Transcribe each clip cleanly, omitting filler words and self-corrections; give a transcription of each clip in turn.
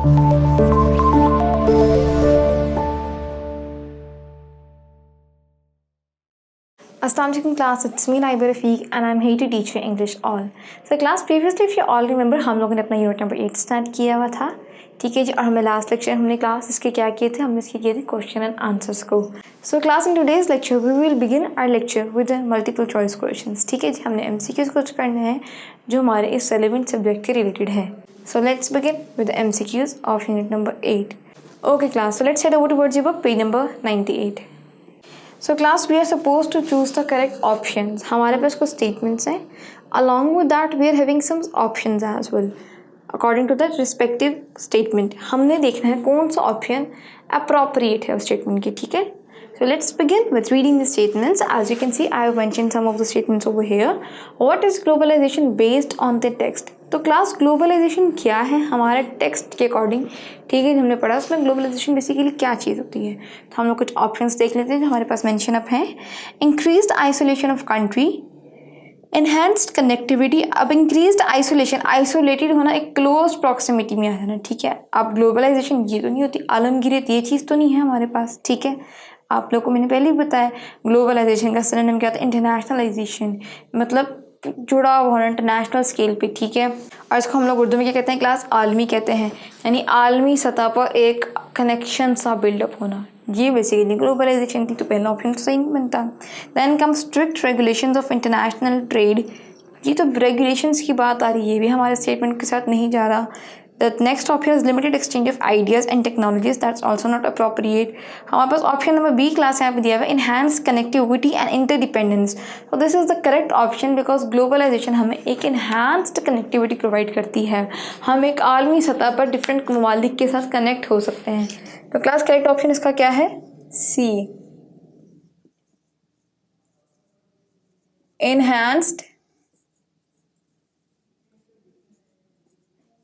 Assalamualaikum class, it's me Naiba Rafiq and I'm here to teach you English all. So class previously if you all remember हम लोगों ने अपना unit number 8 start किया हुआ था, ठीक है जी। और हमें लास्ट लेक्चर हमने क्लास इसके क्या किए थे, हमने इसके किए थे क्वेश्चन एंड आंसर्स को। So class in today's lecture we will begin our lecture with multiple choice questions, ठीक है जी। हमने एमसीक्यूज कुछ करने हैं जो हमारे इस रेलेवेंट सब्जेक्ट के रिलेटेड है। So let's begin with MCQs of unit number 8। Okay class, so let's head over towards your book page number 98। So class we are suppose to choose the correct options. हमारे पास कुछ statements हैं, along with that we are having some options as well according to the respective statement. हमने देखना है कौन सा option appropriate है उस स्टेटमेंट की, ठीक है। So let's begin with reading the statements. As you can see, I have mentioned some of the statements over here. What is globalization based on the text? तो क्लास ग्लोबलाइजेशन क्या है हमारे text के according, ठीक है। हमने पढ़ा उसमें ग्लोबलाइजेशन बेसिकली क्या चीज़ होती है। तो हम लोग कुछ ऑप्शंस देख लेते हैं जो हमारे पास मेंशन अप हैं। Increased isolation of country, enhanced connectivity. अब इंक्रीज्ड आइसोलेशन, आइसोलेटेड होना, एक क्लोज प्रॉक्सिमिटी में आ जाना, ठीक है। अब ग्लोबलाइजेशन ये तो नहीं होती आलमगीरियत, ये चीज़ तो नहीं है हमारे पास, ठीक है। आप लोग को मैंने पहले ही बताया ग्लोबलाइजेशन का सिनोनिम क्या होता है, इंटरनेशनलाइजेशन, मतलब जुड़ा हुआ इंटरनेशनल स्केल पे, ठीक है। और इसको हम लोग उर्दू में क्या कहते हैं क्लास, आलमी कहते हैं, यानी आलमी सतह पर एक कनेक्शन सा बिल्डअप होना, ये बेसिकली ग्लोबलाइजेशन थी। तो पहला ऑप्शन तो सही नहीं बनता। देन कम strict regulations of international trade, ये तो रेगुलेशंस की बात आ रही है, ये भी हमारे स्टेटमेंट के साथ नहीं जा रहा। The next option is limited exchange of ideas and technologies, that's also not appropriate. हमारे पास ऑप्शन नंबर बी क्लास यहाँ पे दिया हुआ है, enhanced connectivity and interdependence. So this is the correct option because globalization हमें एक enhanced connectivity provide करती है। हम एक आलमी सतह पर डिफरेंट ममालिक के साथ कनेक्ट हो सकते हैं। तो क्लास करेक्ट ऑप्शन इसका क्या है, C, enhanced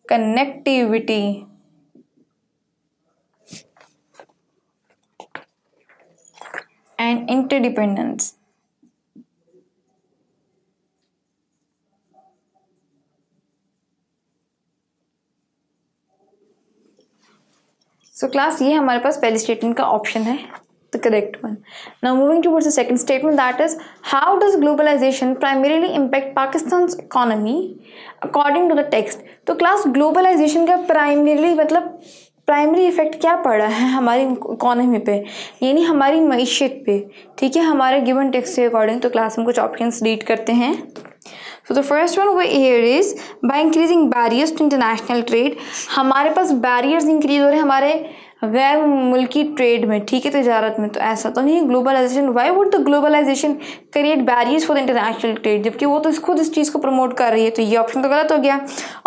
connectivity and interdependence. So class ये हमारे पास पहली स्टेटमेंट का ऑप्शन है, the correct one. Now moving towards the second statement, that is how does globalization primarily impact Pakistan's economy according to the text. तो क्लास ग्लोबलाइजेशन का primarily मतलब primary effect क्या पड़ा है हमारी इकोनॉमी पे, यानी हमारी मईशत पे, ठीक है, हमारे गिवन टेक्स्ट के अकॉर्डिंग। तो क्लास में कुछ ऑप्शंस रीड करते हैं। So the first one over here is by increasing barriers to international trade. हमारे पास barriers increase हो रहे हैं हमारे गैर मुल्की ट्रेड में, ठीक है, तजारत में। तो ऐसा तो नहीं globalization, why would the globalization create barriers for the international trade, जबकि वो तो खुद इस चीज़ को प्रमोट कर रही है। तो ये ऑप्शन तो गलत हो गया।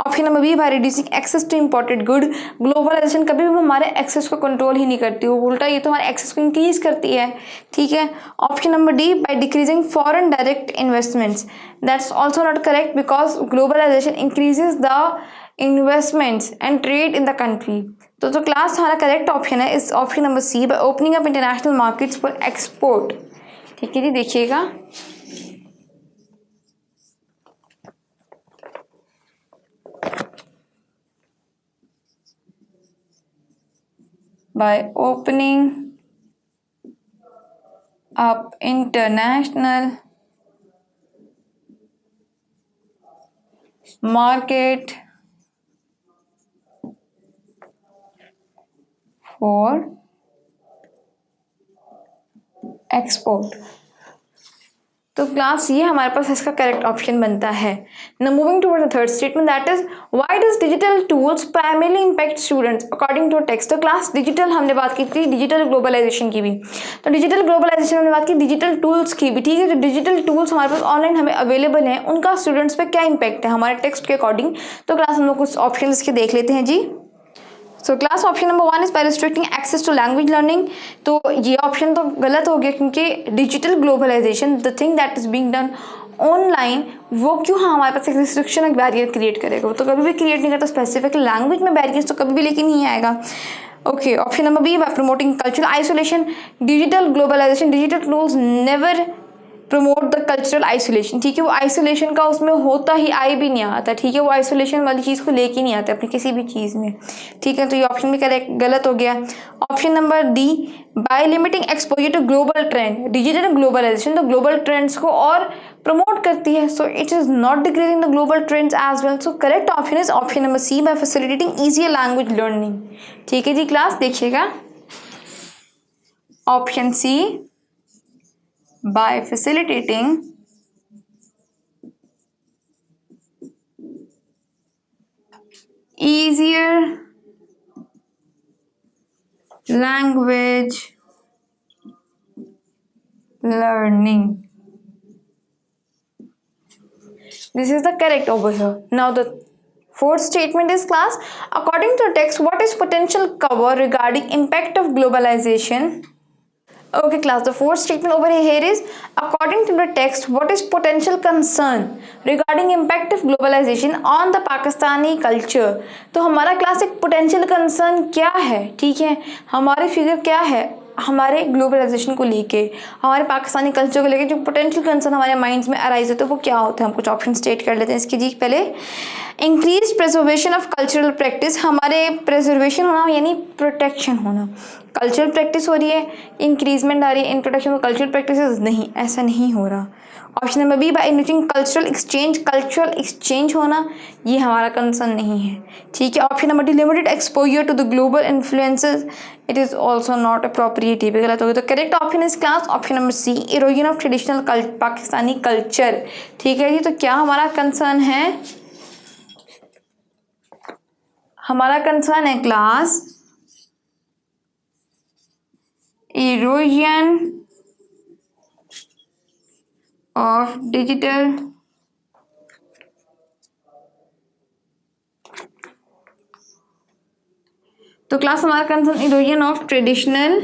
Option number B, by reducing access to imported good, globalization कभी भी हमारे एक्सेस को कंट्रोल ही नहीं करती, वो उल्टा ये तो हमारे एक्सेस को इंक्रीज करती है, ठीक है। Option number D, by decreasing foreign direct investments, that's also not correct because globalization increases the investments and trade in the country. तो क्लास हमारा करेक्ट ऑप्शन है इस option number C, by opening up international markets for export, ठीक है जी। देखिएगा by opening up international market for export. तो class ये हमारे पास इसका करेक्ट ऑप्शन बनता है। Now moving towards the third statement, that is why does digital tools primarily impact students according to text. तो क्लास डिजिटल हमने बात की थी, डिजिटल ग्लोबलाइजेशन की भी। तो डिजिटल ग्लोबलाइजेशन हमने बात की, डिजिटल टूल्स की भी, ठीक है। जो डिजिटल टूल्स हमारे पास ऑनलाइन हमें अवेलेबल हैं उनका स्टूडेंट्स पे क्या इम्पैक्ट है हमारे टेक्स्ट के अकॉर्डिंग। तो क्लास हम लोग कुछ ऑप्शन इसके देख लेते हैं जी। So class option number 1 is by restricting access to language learning. तो ये ऑप्शन तो गलत हो गया क्योंकि digital globalisation the thing that is being done online, वो क्यों हमारे पास एक रिस्ट्रिक्शन, एक बैरियर क्रिएट करेगा, वो तो कभी भी क्रिएट नहीं करता। स्पेसिफिक लैंग्वेज में बैरियर्स तो कभी भी लेके नहीं आएगा। Okay, option number B, by promoting cultural isolation, digital globalization, digital tools never promote the cultural isolation, ठीक है, वो आइसोलेशन का उसमें होता ही आई भी नहीं आता, ठीक है, वो आइसोलेशन वाली चीज़ को लेके नहीं आता अपनी किसी भी चीज़ में, ठीक है। तो ये ऑप्शन भी करेक्ट गलत हो गया। Option number D, by limiting exposure to global trend, digital globalization तो ग्लोबल ट्रेंड्स को और प्रमोट करती है, so it is not decreasing the global trends as well. So correct option is option number C, by facilitating easier language learning, ठीक है जी। Class देखिएगा, option C, by facilitating easier language learning. This is the correct over here. Now the fourth statement is class, according to the text, what is potential cover regarding impact of globalization? Okay class, the fourth statement over here is, according to the text, what is potential concern regarding impact of globalization on the Pakistani culture? तो हमारा class एक potential concern क्या है, ठीक है, हमारे figure क्या है हमारे ग्लोबलाइजेशन को लेके, हमारे पाकिस्तानी कल्चर को लेके जो पोटेंशियल कंसर्न हमारे माइंड्स में अराइज होते हैं वो क्या होते हैं, हम कुछ ऑप्शन स्टेट कर लेते हैं इसके जी। पहले, increase preservation of cultural practice, हमारे प्रिजर्वेशन होना यानी प्रोटेक्शन होना, कल्चरल प्रैक्टिस हो रही है, इंक्रीजमेंट आ रही है इन प्रोटेक्शन, कल्चरल प्रैक्टिस नहीं, ऐसा नहीं हो रहा। Option number B, by enriching cultural exchange होना, ये हमारा कंसर्न नहीं है, ठीक है। Option number D, limited exposure to the global influences, it is also not appropriate, ये भी गलत होगा। तो correct option is class option number C, erosion of traditional Pakistani culture, ठीक है जी। तो क्या हमारा कंसर्न है, हमारा कंसर्न है क्लास इरोजन ऑफ डिजिटल तो क्लास हमारा concern erosion of traditional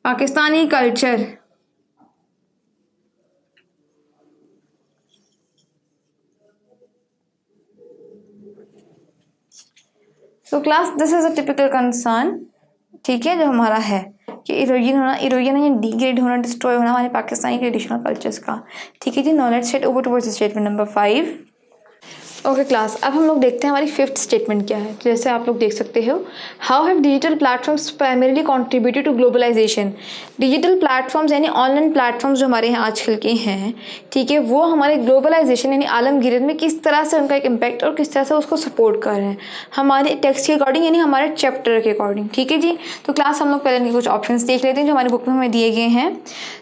Pakistani culture. तो class this is a typical concern, ठीक है, जो हमारा है कि इरोजन होना, इरोजन है डिग्रेड होना, डिस्ट्रॉय होना हमारे पाकिस्तानी ट्रेडिशनल कल्चर्स का, ठीक है जी। Now let's set over towards statement number 5। Okay class, अब हम लोग देखते हैं हमारी फिफ्थ स्टेटमेंट क्या है। तो जैसे आप लोग देख सकते हो, how have digital platforms primarily contributed to globalization, digital platforms यानी ऑनलाइन प्लेटफॉर्म्स जो हमारे यहाँ आजकल के हैं, ठीक है, वो हमारे ग्लोबलाइजेशन यानी आलमगीरत में किस तरह से उनका एक इम्पैक्ट और किस तरह से उसको सपोर्ट कर रहे हैं हमारे टेक्स्ट के अकॉर्डिंग यानी हमारे चैप्टर के अकॉर्डिंग, ठीक है जी। तो क्लास हम लोग पहले इनके कुछ ऑप्शन देख लेते हैं जो हमारी बुक में हमें दिए गए हैं।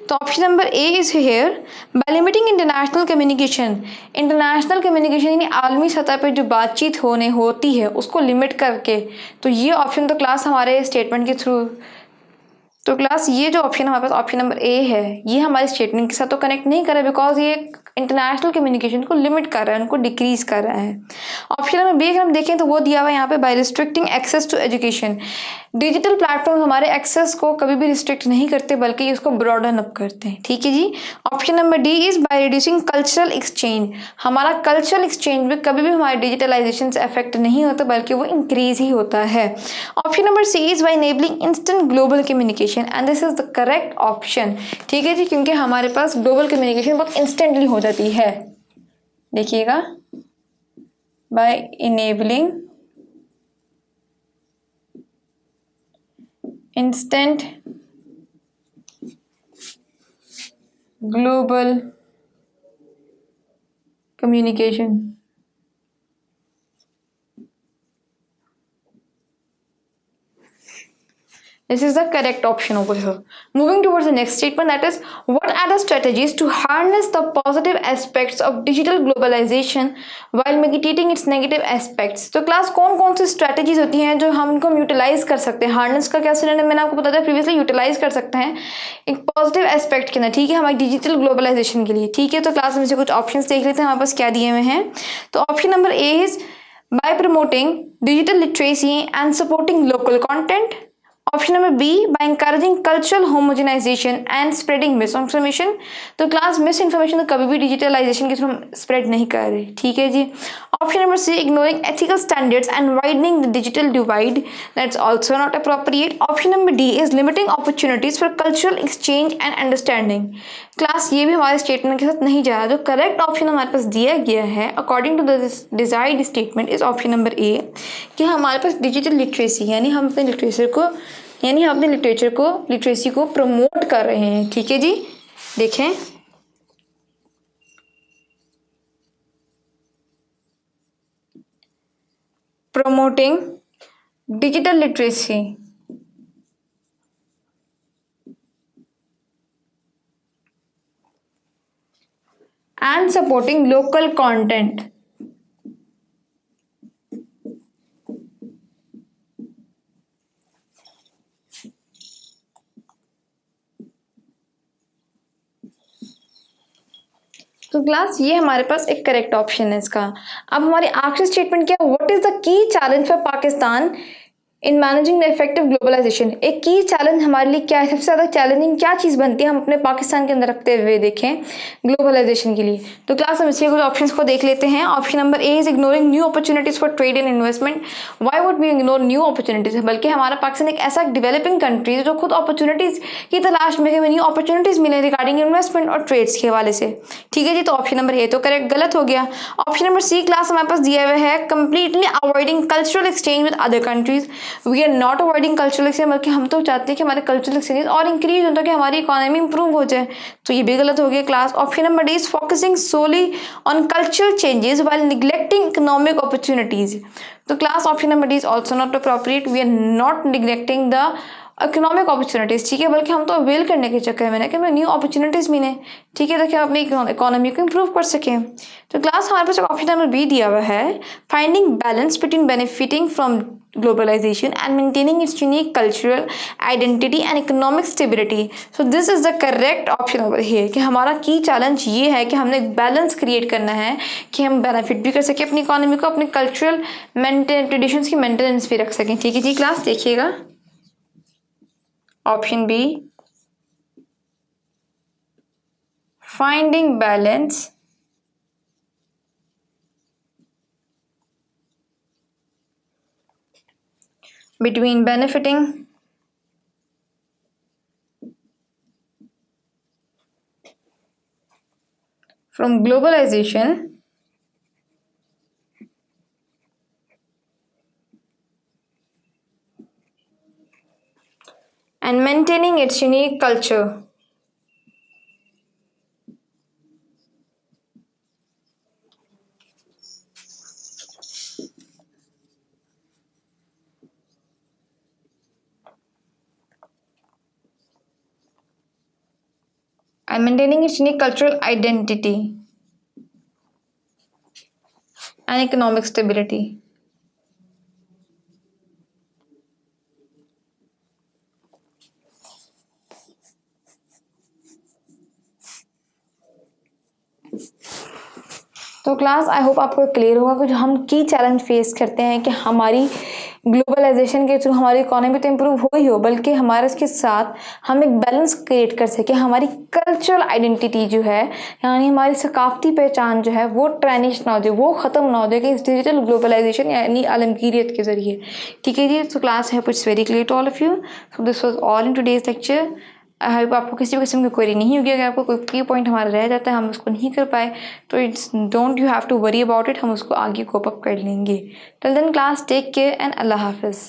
तो option number A is here, by limiting international communication, international communication यानी आलमी सतह पे जो बातचीत होती है उसको लिमिट करके, तो ये ऑप्शन तो क्लास हमारे स्टेटमेंट के थ्रू, तो क्लास ये जो ऑप्शन हमारे पास ऑप्शन नंबर ए है ये हमारे स्टेटमेंट के साथ तो कनेक्ट नहीं कर रहा है, बिकॉज ये इंटरनेशनल कम्युनिकेशन को लिमिट कर रहा है, उनको डिक्रीज कर रहा है। ऑप्शन नंबर बी अगर हम देखें तो वो दिया हुआ है यहाँ पे, by restricting access to education, digital platform हमारे एक्सेस को कभी भी रिस्ट्रिक्ट नहीं करते बल्कि उसको ब्रॉडन अप करते हैं, ठीक है जी। Option number D is by reducing cultural exchange, हमारा कल्चरल एक्सचेंज में कभी भी हमारे डिजिटलाइजेशन से अफेक्ट नहीं होता बल्कि वो इंक्रीज ही होता है। Option number C is by enabling instant global communication and this is the correct option, ठीक है जी, क्योंकि हमारे पास ग्लोबल कम्युनिकेशन बहुत इंस्टेंटली हो जाती है। देखिएगा, by enabling instant global communication। This is the correct option over here. Moving towards the next statement, that is, what are the strategies to harness the positive aspects of digital globalization while mitigating its negative aspects? तो class कौन कौन सी strategies होती हैं जो हम इनको utilise कर सकते हैं, हार्नेस का क्या सिनोनिम मैंने आपको बताया प्रीवियसली, यूटिलाइज कर सकते हैं एक पॉजिटिव एस्पेक्ट के अंदर, ठीक है, हमारी डिजिटल ग्लोबलाइजेशन के लिए, ठीक है। तो क्लास में से कुछ ऑप्शंस देख लेते हैं हमारे पास क्या दिए हुए हैं। तो option number A is by promoting digital literacy and supporting local content. Option number B, by encouraging cultural homogenization and spreading misinformation. तो क्लास मिस इन्फॉर्मेशन तो कभी भी डिजिटलाइजेशन के थ्रू हम स्प्रेड नहीं कर रहे, ठीक है जी। Option number C, ignoring ethical standards and widening the digital divide, that's also not appropriate. Option number D is limiting opportunities for cultural exchange and understanding. Class ये भी हमारे स्टेटमेंट के साथ नहीं जा रहा। जो करेक्ट ऑप्शन हमारे पास दिया गया है according to the desired statement is option number A, कि हमारे पास डिजिटल लिटरेसी यानी हम अपने लिटरेसी को प्रमोट कर रहे हैं, ठीक है जी। देखें, promoting digital literacy and supporting local content। तो क्लास ये हमारे पास एक करेक्ट ऑप्शन है इसका। अब हमारी आखिरी स्टेटमेंट क्या, what is the key challenge for Pakistan in managing the effective globalization. एक की चैलेंज हमारे लिए क्या है, सबसे ज़्यादा चैलेंजिंग क्या चीज़ बनती है हम अपने पाकिस्तान के अंदर रखते हुए देखें ग्लोबलाइजेशन के लिए। तो क्लास हम इसके कुछ ऑप्शंस को देख लेते हैं। Option number A is ignoring new opportunities for trade and investment. Why would we ignore new opportunities, बल्कि हमारा पाकिस्तान एक ऐसा डेवलपिंग कंट्री है जो खुद अपॉर्चुनिटीज़ की तलाश में है, न्यू अपॉर्चुनिटीज़ मिले रिगार्डिंग इन्वेस्टमेंट और ट्रेड्स के हवाले से, ठीक है जी। तो ऑप्शन नंबर ए तो करेक्ट गलत हो गया। ऑप्शन नंबर सी क्लास हमारे पास दिया हुआ है, completely avoiding cultural exchange with other countries. We are not avoiding cultural exchange, बल्कि हम तो चाहते हैं कि हमारे कल्चरल एक्सचेंज और इंक्रीज हो ताकि हमारी इकोनॉमी इंप्रूव हो जाए, तो ये भी गलत हो गया class. Option number D is focusing solely on cultural changes while neglecting economic opportunities. तो class option number D is also not appropriate. We are not neglecting the economic opportunities, ठीक है, बल्कि हम तो अवेल करने के चक्कर में ना कि हमें न्यू अपॉर्चुनिटीज़ मिले, ठीक है, ताकि हम अपनी इकोनॉमी को इम्प्रूव कर सकें। तो क्लास हमारे पास ऑप्शन नंबर बी दिया हुआ है, finding balance between benefiting from globalization and maintaining its unique cultural identity and economic stability. So this is the correct option over here, कि हमारा की चैलेंज ये है कि हमने एक बैलेंस क्रिएट करना है कि हम बेनिफिट भी कर सकें अपनी इकोनॉमी को, अपने कल्चरल ट्रेडिशंस की मेंटेनेंस भी रख सकें, ठीक है जी। क्लास देखिएगा option B, finding balance between benefiting from globalization and maintaining its unique culture। And maintaining its unique cultural identity and economic stability। तो क्लास आई होप आपको क्लियर होगा कि जो हम की चैलेंज फेस करते हैं कि हमारी ग्लोबलाइजेशन के थ्रू हमारी इकोनॉमी तो इम्प्रूव हो ही हो, बल्कि हमारे इसके साथ हम एक बैलेंस क्रिएट कर सकें, हमारी कल्चरल आइडेंटिटी जो है यानी हमारी सकाफती पहचान जो है वो ट्रेनिश ना हो जाए, वो ख़त्म ना हो जाए कि इस डिजिटल ग्लोबलाइजेशन यानी आलमगीरियत के ज़रिए, ठीक है जी। तो क्लास है it's very clear to all of you. So this was all in today's lecture. I hope आपको किसी भी किस्म की क्वेरी नहीं होगी। अगर आपको कोई की पॉइंट हमारा रह जाता है हम उसको नहीं कर पाए तो it's don't you have to worry about it, हम उसको आगे कोप अप कर लेंगे। Till then class take care and अल्लाह हाफिज़।